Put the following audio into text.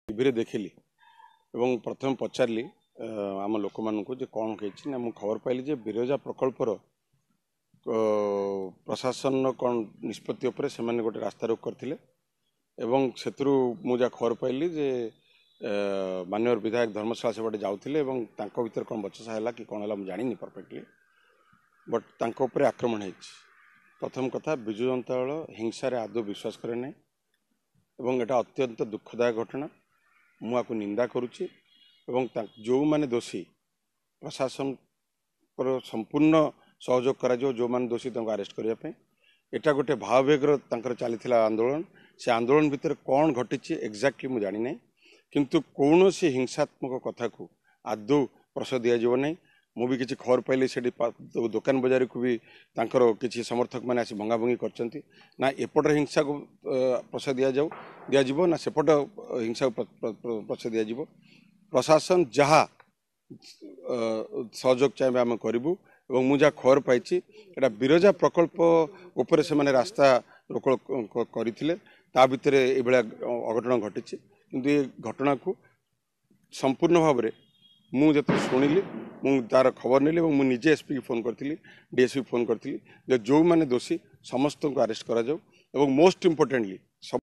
TV देखिली एवं प्रथम पचारि आम लोक मानू जे कौन कही ना मुझे खबर पाइली बिरजा प्रकल्पर प्रशासन कौन निष्पत्ति से गोटे रास्ता रोक करते से मुझे खबर पाइली जे माननीय विधायक धर्मशाला से बाटे जाऊे भर कौन बचसा है कि कौन है जानी परफेक्टली बट तांको आक्रमण हो प्रथम कथा विजु जनता दल हिंसा रे आदौ विश्वास करे ना एवं एटा अत्यंत दुखदायक घटना मुझे निंदा करुच्ची जो माने दोषी प्रशासन पर संपूर्ण सहयोग करा जो माने दोषी अरेस्ट करने एटा गोटे भाववेगर चली आंदोलन से आंदोलन भितर कौन घटी एक्जाक्टली मुझे जानी ना किंतु कौन सी हिंसात्मक कथा को आदौ प्रश्रय दिज्व ना मु भी किसी खबर पाइली से दुकान बजार को भी किसी समर्थक मैंने आसी भंगाभंगी कर ना एपट हिंसा को प्रश्रय दिज्व ना सेपट हिंसा को प्रश्रय दिज्व प्रशासन जहाँ सहयोग चाहिए आम करूँ मुझे खबर पाई बिरजा प्रकल्प उपर से मैंने रास्ता रोक करते भितर ये अघटन घटी किंतु ये घटना को संपूर्ण भाव में मुझे शुणिली तार खबर नेली मुझे एसपी की फोन करी डीएसपी फोन करी जो मैंने दोषी समस्त को अरेस्ट करा जाऊ मोस्ट इम्पोर्टेंटली